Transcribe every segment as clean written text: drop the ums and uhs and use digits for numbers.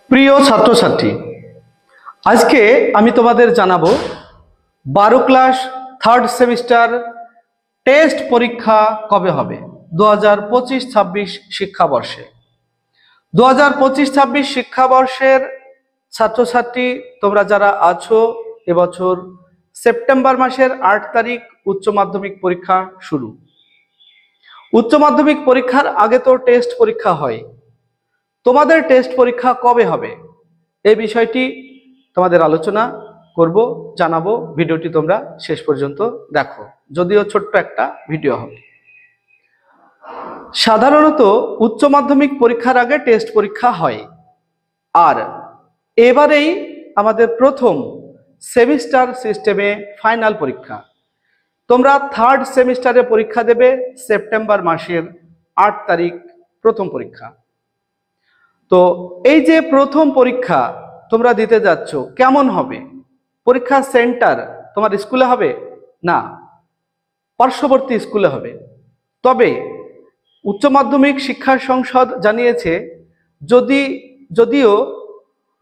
প্রিয় ছাত্রছাত্রী, আজকে আমি তোমাদের জানাবো 12 ক্লাস থার্ড সেমিস্টার টেস্ট পরীক্ষা কবে হবে 2025-26 শিক্ষাবর্ষে। 2025-26 শিক্ষাবর্ষের ছাত্রছাত্রী তোমরা যারা আছো, এবছর সেপ্টেম্বর মাসের 8 তারিখ উচ্চ মাধ্যমিক পরীক্ষা শুরু। উচ্চ মাধ্যমিক পরীক্ষার আগে তো টেস্ট পরীক্ষা হয়। তোমাদের টেস্ট পরীক্ষা কবে হবে এই বিষয়টি তোমাদের আলোচনা করব, জানাবো। ভিডিওটি তোমরা শেষ পর্যন্ত দেখো, যদিও ছোট্ট একটা ভিডিও হবে। সাধারণত উচ্চ মাধ্যমিক পরীক্ষার আগে টেস্ট পরীক্ষা হয়, আর এবারেই আমাদের প্রথম সেমিস্টার সিস্টেমে ফাইনাল পরীক্ষা। তোমরা থার্ড সেমিস্টারে পরীক্ষা দেবে সেপ্টেম্বর মাসের 8 তারিখ প্রথম পরীক্ষা। তো এই যে প্রথম পরীক্ষা তোমরা দিতে যাচ্ছ, কেমন হবে? পরীক্ষা সেন্টার তোমার স্কুলে হবে না, পার্শ্ববর্তী স্কুলে হবে। তবে উচ্চ মাধ্যমিক শিক্ষা সংসদ জানিয়েছে, যদিও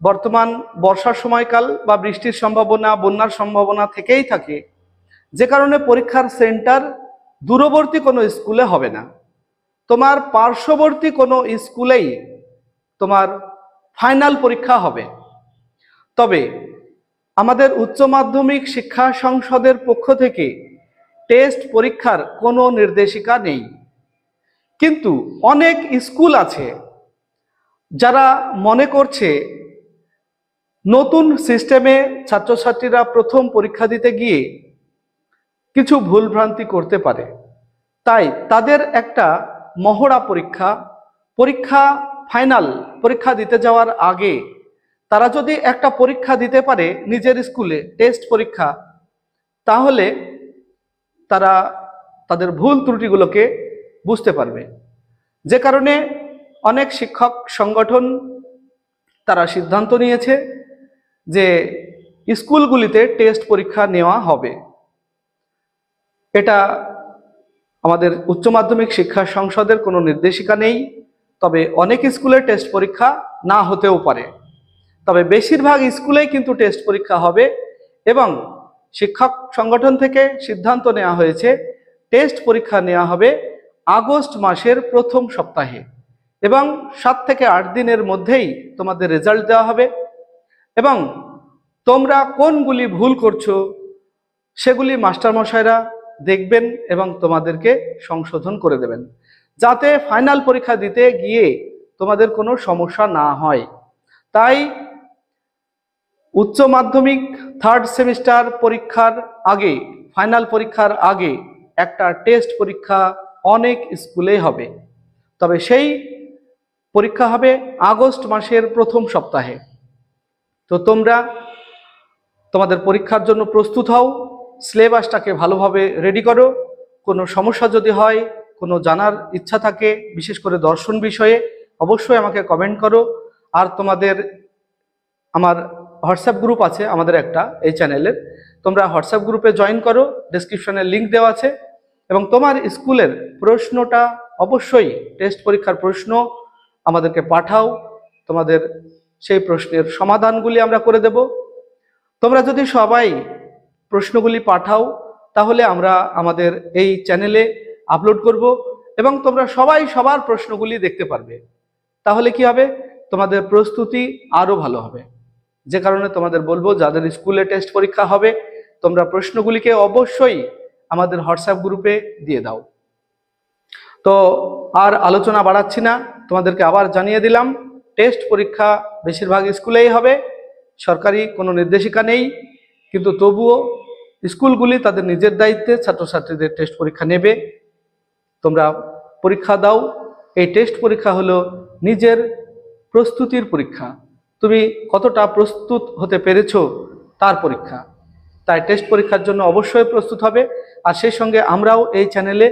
বর্তমান বর্ষার সময়কাল বা বৃষ্টির সম্ভাবনা, বন্যার সম্ভাবনা থেকেই থাকে, যে কারণে পরীক্ষার সেন্টার দূরবর্তী কোনো স্কুলে হবে না, তোমার পার্শ্ববর্তী কোনো স্কুলেই তোমার ফাইনাল পরীক্ষা হবে। তবে আমাদের উচ্চ মাধ্যমিক শিক্ষা সংসদের পক্ষ থেকে টেস্ট পরীক্ষার কোনো নির্দেশিকা নেই, কিন্তু অনেক স্কুল আছে যারা মনে করছে নতুন সিস্টেমে ছাত্রছাত্রীরা প্রথম পরীক্ষা দিতে গিয়ে কিছু ভুলভ্রান্তি করতে পারে। তাই তাদের একটা মহড়া পরীক্ষা ফাইনাল পরীক্ষা দিতে যাওয়ার আগে তারা যদি একটা পরীক্ষা দিতে পারে নিজের স্কুলে টেস্ট পরীক্ষা, তাহলে তারা তাদের ভুল ত্রুটিগুলোকে বুঝতে পারবে। যে কারণে অনেক শিক্ষক সংগঠন তারা সিদ্ধান্ত নিয়েছে যে স্কুলগুলিতে টেস্ট পরীক্ষা নেওয়া হবে। এটা আমাদের উচ্চ মাধ্যমিক শিক্ষা সংসদের কোনো নির্দেশিকা নেই, তবে অনেক স্কুলে টেস্ট পরীক্ষা না হতেও পারে। তবে বেশিরভাগ স্কুলেই কিন্তু টেস্ট পরীক্ষা হবে, এবং শিক্ষক সংগঠন থেকে সিদ্ধান্ত নেওয়া হয়েছে টেস্ট পরীক্ষা নেওয়া হবে আগস্ট মাসের প্রথম সপ্তাহে, এবং 7 থেকে 8 দিনের মধ্যেই তোমাদের রেজাল্ট দেওয়া হবে। এবং তোমরা কোনগুলি ভুল করছো সেগুলি মাস্টারমশাইরা দেখবেন এবং তোমাদেরকে সংশোধন করে দেবেন, যাতে ফাইনাল পরীক্ষা দিতে গিয়ে তোমাদের কোনো সমস্যা না হয়। তাই উচ্চ মাধ্যমিক থার্ড সেমিস্টার পরীক্ষার আগে, ফাইনাল পরীক্ষার আগে একটা টেস্ট পরীক্ষা অনেক স্কুলে হবে। তবে সেই পরীক্ষা হবে আগস্ট মাসের প্রথম সপ্তাহে। তো তোমরা তোমাদের পরীক্ষার জন্য প্রস্তুত হও, সিলেবাসটাকে ভালোভাবে রেডি করো। কোনো সমস্যা যদি হয়, কোনো জানার ইচ্ছা থাকে, বিশেষ করে দর্শন বিষয়ে, অবশ্যই আমাকে কমেন্ট করো। আর তোমাদের আমার হোয়াটসঅ্যাপ গ্রুপ আছে আমাদের একটা, এই চ্যানেলের, তোমরা হোয়াটসঅ্যাপ গ্রুপে জয়েন করো, ডেসক্রিপশনে লিঙ্ক দেওয়া আছে। এবং তোমার স্কুলের প্রশ্নটা অবশ্যই, টেস্ট পরীক্ষার প্রশ্ন আমাদেরকে পাঠাও, তোমাদের সেই প্রশ্নের সমাধানগুলি আমরা করে দেব। তোমরা যদি সবাই প্রশ্নগুলি পাঠাও, তাহলে আমরা আমাদের এই চ্যানেলে আপলোড করব, এবং তোমরা সবাই সবার প্রশ্নগুলি দেখতে পারবে। তাহলে কি হবে, তোমাদের প্রস্তুতি আরো ভালো হবে। যে কারণে তোমাদের বলবো, যাদের স্কুলে টেস্ট পরীক্ষা হবে, তোমরা প্রশ্নগুলিকে অবশ্যই আমাদের হোয়াটসঅ্যাপ গ্রুপে দিয়ে দাও। তো আর আলোচনা বাড়াচ্ছি না, তোমাদেরকে আবার জানিয়ে দিলাম টেস্ট পরীক্ষা বেশিরভাগ স্কুলেই হবে। সরকারি কোনো নির্দেশিকা নেই, কিন্তু তবুও স্কুলগুলি তাদের নিজের দায়িত্বে ছাত্রছাত্রীদের টেস্ট পরীক্ষা নেবে। তোমরা পরীক্ষা দাও। এই টেস্ট পরীক্ষা হলো নিজের প্রস্তুতির পরীক্ষা, তুমি কতটা প্রস্তুত হতে পেরেছো তার পরীক্ষা। তাই টেস্ট পরীক্ষার জন্য অবশ্যই প্রস্তুত হবে। আর সেই সঙ্গে আমরাও এই চ্যানেলে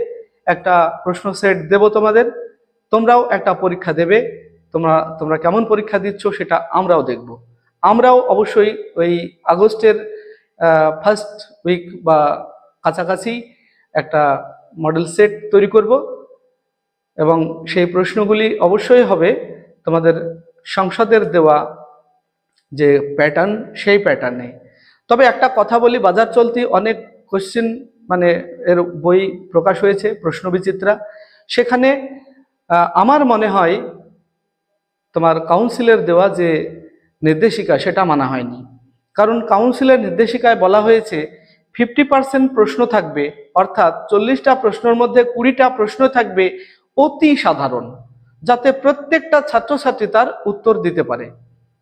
একটা প্রশ্ন সেট দেব তোমাদের, তোমরাও একটা পরীক্ষা দেবে। তোমরা কেমন পরীক্ষা দিচ্ছ সেটা আমরাও দেখব। আমরাও অবশ্যই ওই আগস্টের ফার্স্ট উইক বা কাছাকাছি একটা মডেল সেট তৈরি করব, এবং সেই প্রশ্নগুলি অবশ্যই হবে তোমাদের সংসদের দেওয়া যে প্যাটার্ন, সেই প্যাটার্নে। তবে একটা কথা বলি, বাজার চলতি অনেক কোশ্চেন মানে এর বই প্রকাশ হয়েছে, প্রশ্ন বিচিত্রা, সেখানে আমার মনে হয় তোমার কাউন্সিলের দেওয়া যে নির্দেশিকা সেটা মানা হয়নি। কারণ কাউন্সিলের নির্দেশিকায় বলা হয়েছে 50% প্রশ্ন থাকবে, অর্থাৎ 40টা প্রশ্নের মধ্যে 20টা প্রশ্ন থাকবে অতি সাধারণ, যাতে প্রত্যেকটা ছাত্রছাত্রী তার উত্তর দিতে পারে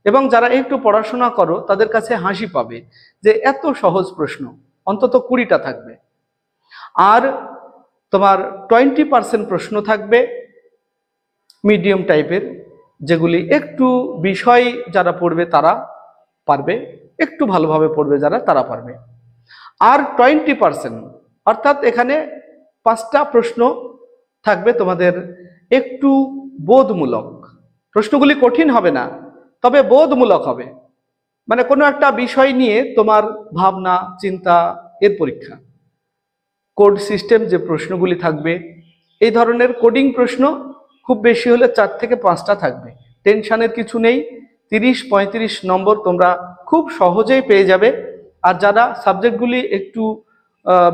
এবং যারা একটু পড়াশোনা করো তাদের কাছে হাসি পাবে যে এত সহজ প্রশ্ন, অন্তত 20টা থাকবে। আর তোমার 20% প্রশ্ন থাকবে মিডিয়াম টাইপের, যেগুলি একটু বিষয় যারা পড়বে তারা পারবে, একটু ভালোভাবে পড়বে যারা তারা পারবে। আর 20% অর্থাৎ এখানে 5টা প্রশ্ন থাকবে তোমাদের একটু বোধমূলক। প্রশ্নগুলি কঠিন হবে না, তবে বোধমূলক হবে, মানে কোনো একটা বিষয় নিয়ে তোমার ভাবনা চিন্তা এর পরীক্ষা। কোড সিস্টেম যে প্রশ্নগুলি থাকবে, এই ধরনের কোডিং প্রশ্ন খুব বেশি হলে 4 থেকে 5টা থাকবে। টেনশনের কিছু নেই, 30-35 নম্বর তোমরা খুব সহজেই পেয়ে যাবে। আর যারা সাবজেক্টগুলি একটু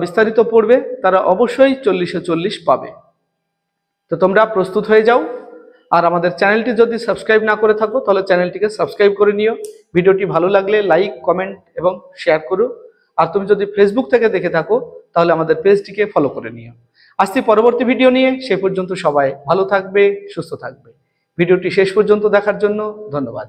বিস্তারিত পড়বে তারা অবশ্যই 40-এ 40 পাবে। তো তোমরা প্রস্তুত হয়ে যাও। আর আমাদের চ্যানেলটি যদি সাবস্ক্রাইব না করে থাকো তাহলে চ্যানেলটিকে সাবস্ক্রাইব করে নিও। ভিডিওটি ভালো লাগলে লাইক, কমেন্ট এবং শেয়ার করো। আর তুমি যদি ফেসবুক থেকে দেখে থাকো তাহলে আমাদের পেজটিকে ফলো করে নিও। আসছি পরবর্তী ভিডিও নিয়ে, সে পর্যন্ত সবাই ভালো থাকবে, সুস্থ থাকবে। ভিডিওটি শেষ পর্যন্ত দেখার জন্য ধন্যবাদ।